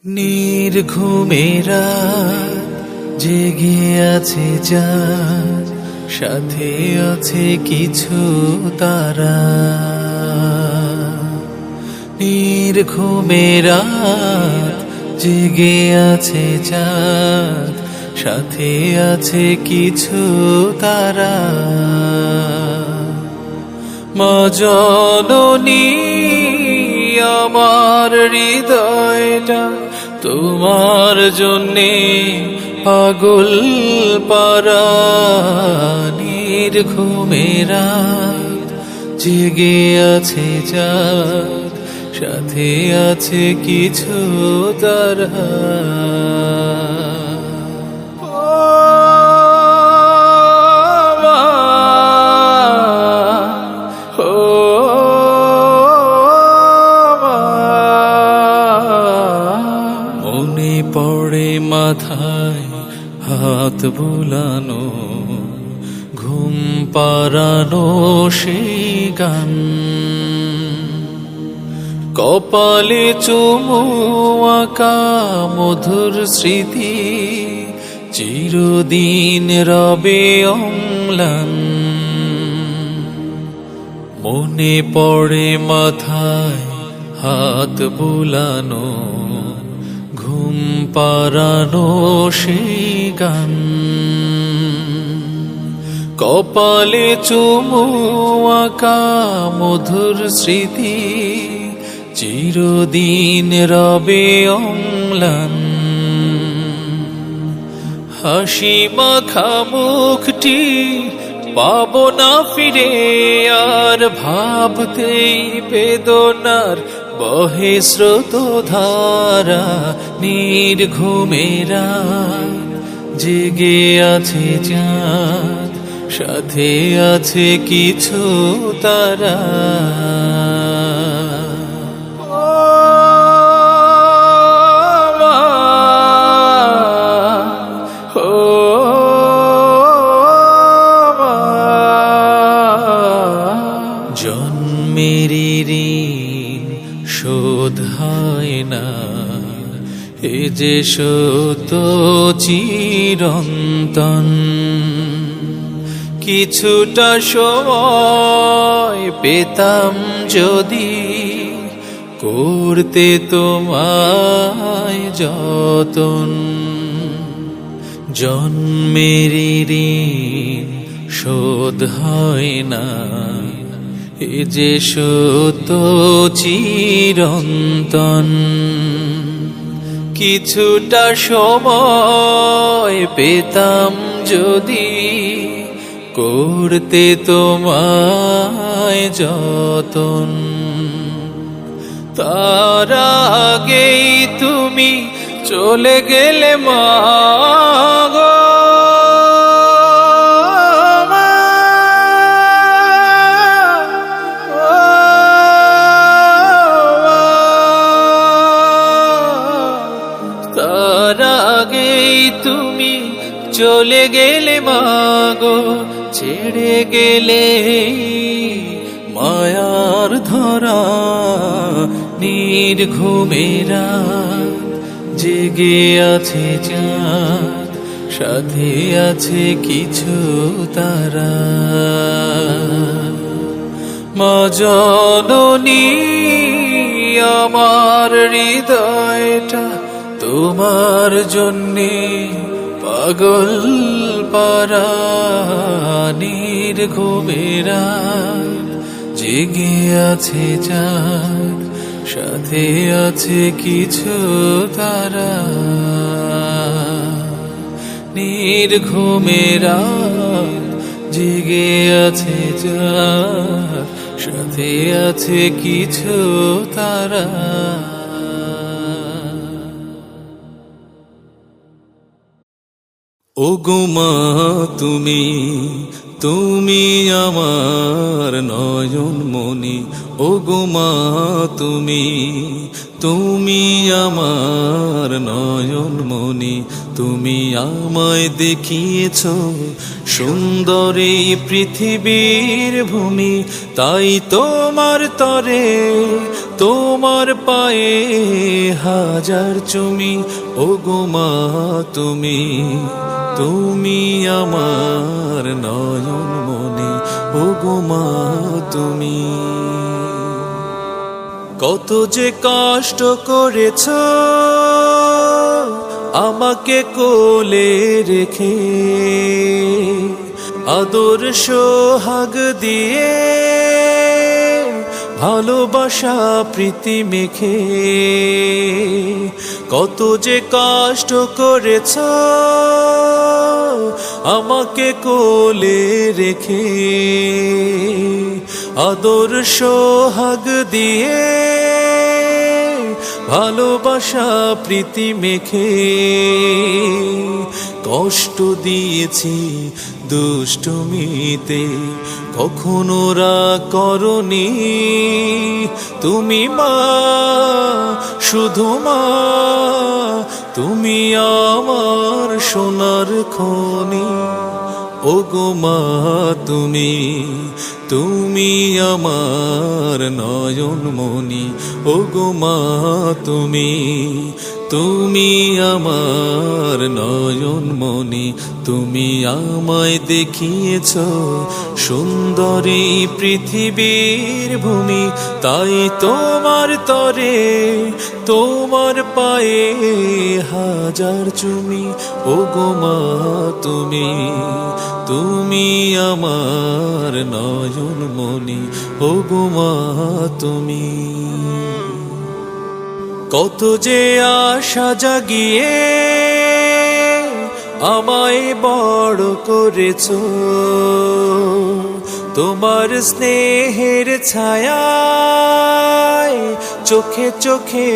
নির্ঘুমেরা জেগে আছে যার, সাথে আছে কিছু তারা। নির্ঘুমেরা জেগে আছে যার, সাথে আছে কিছু তারা। মা জননী আমার হৃদয়টা তোমার জন্যে পাগল পারা। নির্ঘুমেরা জেগে আছে যার, সাথে আছে কিছু তারা। মনে পড়ে মাথায় হাত বুলানো, ঘুম পাড়ানো সেই গান। কপালে চুমু আঁকা মধুর স্মৃতি, চিরদিন রবে অম্লান। মনে পড়ে মাথায় হাত বুলানো, ঘুম পাড়ানো সেই গান। কপালে চুমু আঁকা মধুর স্মৃতি, চিরদিন রবে অম্লান। হাসি মাখা মুখটি পাবো না ফিরে আর, ভাবতেই বেদনার বহে স্রোত ধারা। নির্ঘুমেরা জেগে আছে চাঁদ, সাথে আছে কিছু তারা। জন্মের ঋণ শোধ হয় না, এ যে সত্য চিরন্তন। কিছুটা সময় পেতাম যদি, করতে তোমায় যতন। জন্মের ঋণ শোধ হয় না, এ যে সত্য চিরন্তন। কিছুটা সময় পেতাম যদি, করতে তোমায় যতন। তার আগেই তুমি চলে গেলে মা গো। তার আগেই তুমি চলে গেলে মা গো, ছেড়ে গেলে মায়ার ধরা। নির্ঘুমেরা জেগে আছে চাঁদ, সাথে আছে কিছু তারা। মা জননী আমার হৃদয়টা তোমার জন্যে পাগল পারা। নির্ঘুমেরা জেগে আছে চাঁদ, সাথে আছে কিছু তারা। নির্ঘুমেরা জেগে আছে চাঁদ, সাথে আছে কিছু তারা। ওগো মা তুমি, তুমি আমার নয়ন মনি। ওগো মা তুমি, তুমি আমার নয়ন মনি। তুমি আমায় দেখিয়েছ সুন্দর এই পৃথিবীর ভূমি, তাই তোমার তরে তোমার পায়ে হাজার চুমি, ওগো মা তুমি, তুমি আমার নয়ন মনি, ওগো মা তুমি। কত যে কষ্ট করেছ আমাকে কোলে রেখে, আদর সোহাগ দিয়ে ভালোবাসা প্রীতি মেখে। কত যে কষ্ট করেছ আমাকে কোলে রেখে, আদর সোহাগ দিয়ে ভালোবাসা প্রীতি মেখে। কষ্ট দিয়েছি দুষ্টুমিতে, কখনো রাগ করনি তুমি মা, শুধু মা তুমি আমার সোনার খনি, ওগো মা তুমি, তুমি আমার নয়ন মনি, ওগো মা তুমি, তুমি আমার নয়ন মনি। তুমি আমায় দেখিয়েছ সুন্দরী পৃথিবীর ভূমি, তাই তোমার তরে তোমার পায়ে হাজার চুমি, ওগো মা তুমি, তুমি আমার নয়ন মনি, ওগো মা তুমি। কত যে আশা জাগিয়ে আমায় বড় করেছ, তোমার স্নেহের ছায়ায় চোখে চোখে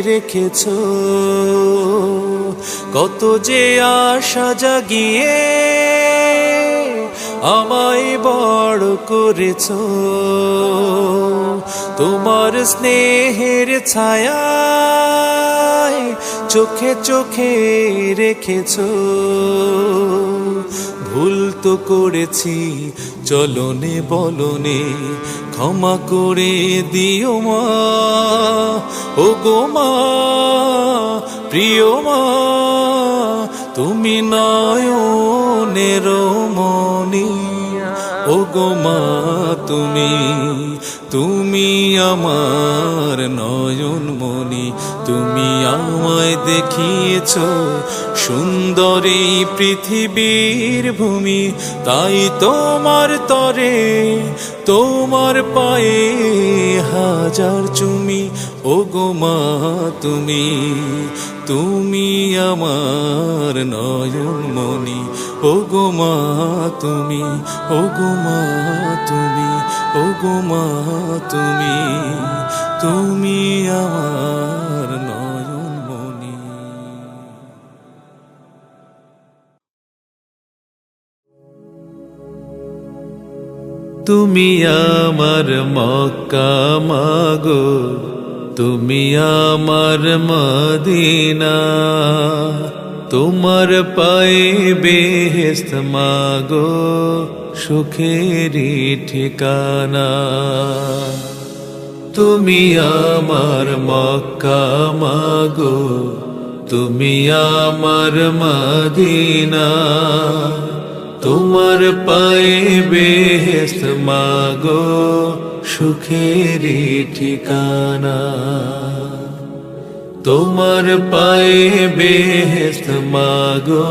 রেখেছ। কত যে আশা জাগিয়ে আমায় বড় করেছ, তোমার স্নেহের ছায়ায় চোখে চোখে রেখেছ। ভুল তো করেছি চলনে বলনে, ক্ষমা করে দিও মা, ওগো মা প্রিয় মা, তুমি নয়নের মনি, ওগো মা তুমি, তুমি আমার নয়ন মনি। তুমি আমায় দেখিয়েছ সুন্দরী পৃথিবীর ভূমি, তাই তোমার তরে তোমার পায়ে হাজার চুমি, ওগো মা তুমি, তুমি আমার নয়ন মনি, ওগো মা তুমি, ওগো মা তুমি, ওগো মা তুমি, তুমি আমার নয়ন মনি। তুমি আমার মক্কা মাগো, তুমি আমার মদিনা, তোমার পায়ে বেহেশত মাগো, সুখেরই ঠিকানা। তুমি আমার মক্কা মাগো, তুমি আমার মদিনা, তোমার পায়ে বেহেশত মাগো, সুখেরই ঠিকানা। তোমার পায়ে বেহেশত মাগো,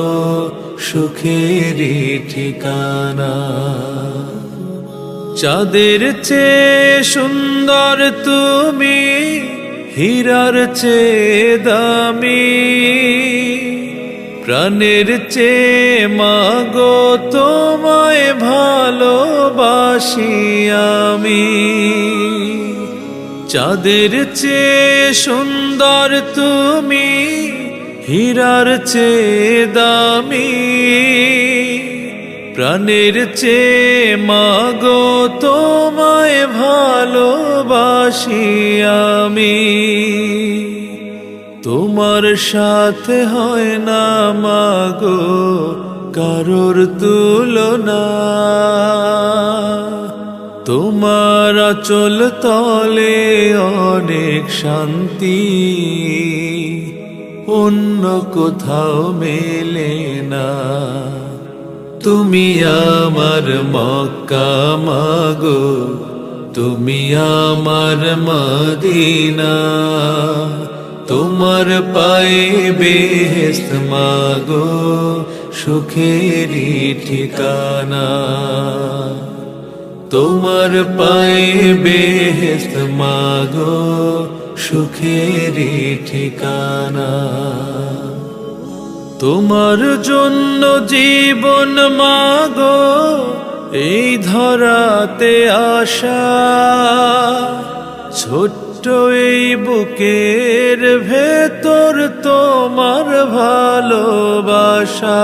সুখেরই ঠিকানা। চাঁদের চেয়ে সুন্দর তুমি, হীরার চেয়ে দামি, প্রাণের চেয়ে মাগো তোমায় ভালোবাসি আমি। চাঁদের চেয়ে সুন্দর তুমি, হীরার চেয়ে দামি, প্রাণের চেয়ে মাগো তোমায় ভালোবাসি আমি। তোমার সাথে হয় না মাগো কারোর তুলনা, তোমার আঁচল তলে অনেক শান্তি, অন্য কোথাও মেলে না। তুমি আমার মক্কা মাগো, তুমি আমার মদিনা, তোমার পায়ে বেহেশত মাগো, সুখেরই ঠিকানা। তোমার পায়ে বেহেশত মাগো, সুখেরই ঠিকানা। তোমার জন্য জীবন মাগো, এই ধরাতে আসা, ছোট্ট এই বুকের ভেতর তোমার ভালোবাসা।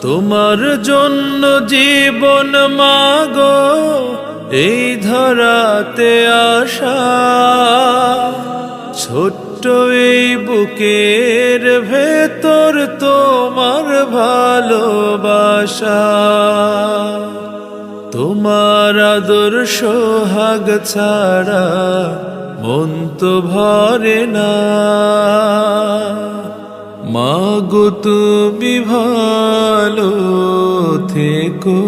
তোমার জন্য জীবন মাগো, এই ধরাতে আসা, ছোট্ট এই বুকের ভেতর তোমার ভালোবাসা। তোমার আদর সোহাগ ছাড়া মন তো ভরে না। মাগো তুমি ভালো থেকো,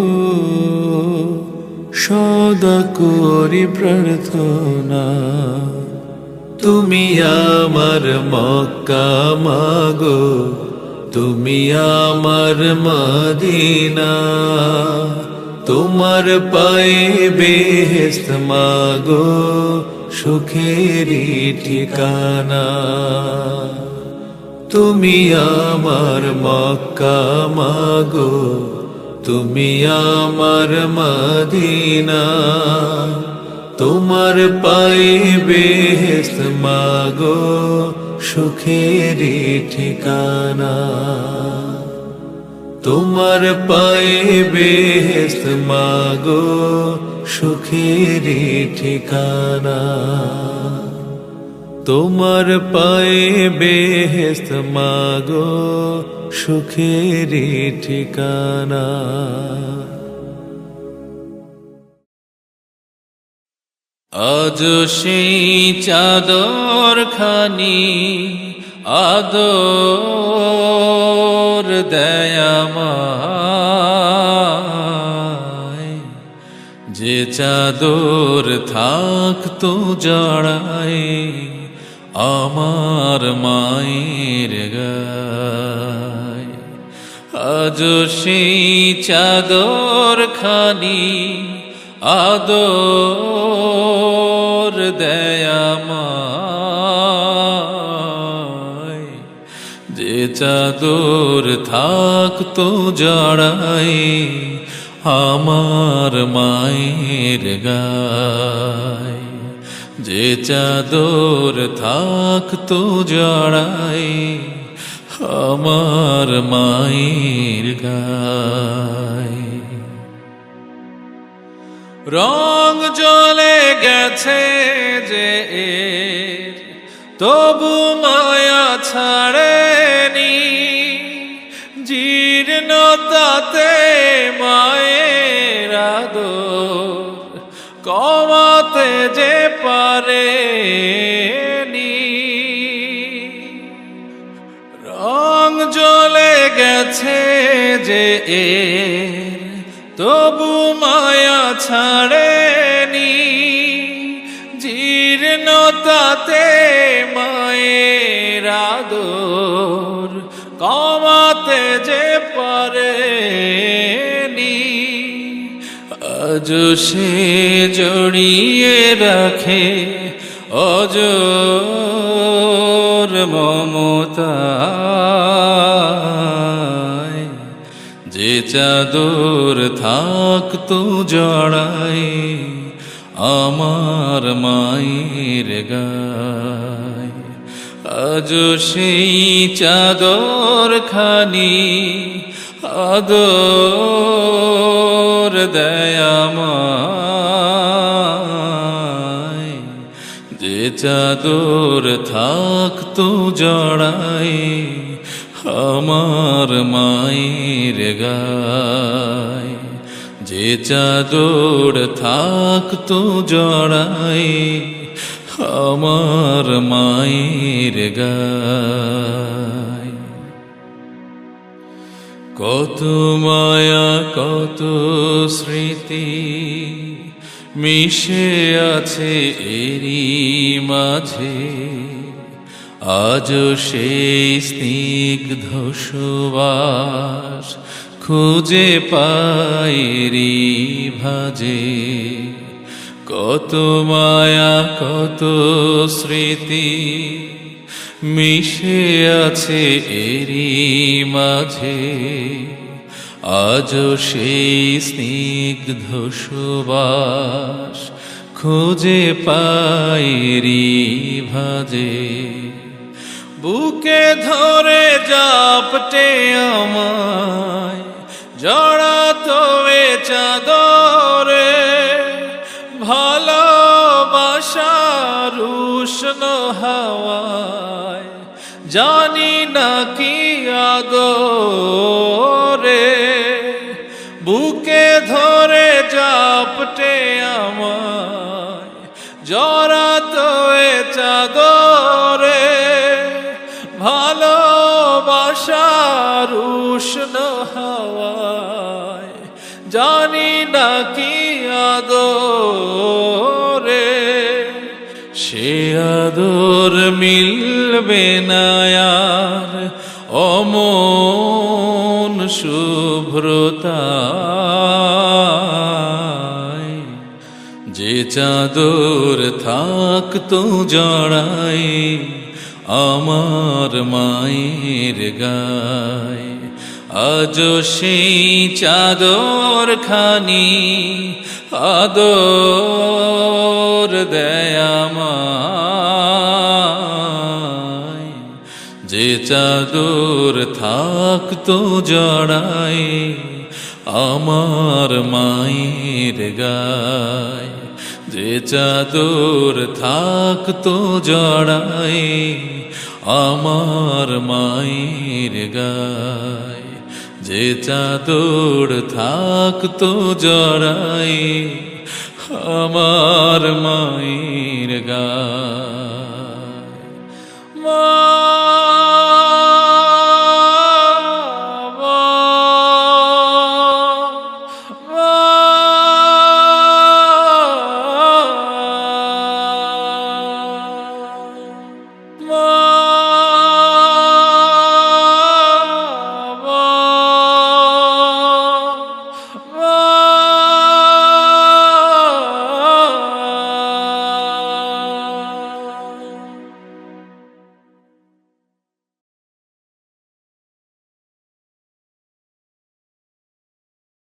সদা করি প্রার্থনা। তুমি আমার মক্কা মাগো, তুমি আমার মদিনা, তোমার পায়ে বেহেশত মাগো, সুখেরই ঠিকানা। তুমি আমার মক্কা মাগো, তুমি আমার মদিনা, তোমার পায়ে বেহেশত মাগো, সুখেরই ঠিকানা। তোমার পায়ে বেহেশত মাগো, সুখেরই ঠিকানা। তোমার পায়ে বেহেশত মাগো, সুখেরই ঠিকানা। আজ সেই চাদর খানি আদর দেয় আমায়, যে চাদর থাকতো জড়ায় আমার মায়ের গায়। আজ সেই চাদর খানি আদর দেয় আমায়, যে চাদর থাকতো জড়ায় আমার মায়ের গায়। যে চাদর থাকতো জড়ায় আমার মায়ের গায়। রং জ্বলে গেছে যে এর, তবু মায়া ছাড়েনি, জীর্ণতাতে মায়ের আদর কমাতে যে পারেনি। রং জ্বলে গেছে যে এর, তবু মায়া ছাড়েনি, জীর্ণতাতে মায়ের আদর কমাতে যে পারেনি। আজ সে জড়িয়ে রাখে অজর মমতায়, যে চাদর থাকতো জড়ায় আমার মায়ের গায়। আজ সেই চাদর খানি আদর দেয় আমায়, যে চাদর থাকতো জড়ায় আমার মায়ের গায়। যে চাদর থাকতো জড়াই আমার মায়ের গায়। কত মায়া কত স্মৃতি মিশে আছে এরই মাঝে, আজও সেই স্নিগ্ধ সুবাস খুঁজে পাইরি ভাজে। কত মায়া কত স্মৃতি মিশে আছে এরই মাঝে, আজও সেই স্নিগ্ধ সুবাস খুঁজে পাইরি ভাজে। বুকে ধরে জাপটে আমায় জড়াতো এ চাদরে, ভালোবাসার উষ্ণ হাওয়ায় জানি না কি আদরে। বুকে ধরে জাপটে আমায় জড়াতো এ চাদরে, ভালোবাসার উষ্ণ হাওয়ায় জানি না কি আদরে। সে আদর মিলবে না আর অমন শুভ্রতায়, যে চাদর থাকতো জড়াই আমার মায়ের গায়। আজও সেই চাদর খানি আদর দেয় আমায়, যে চাদর থাকতো জড়াই আমার মায়ের গায়। যে চাদর থাকতো জড়াই আমার মায়ের গায়। যে চাদর থাকতো জড়াই আমার মায়ের গায়।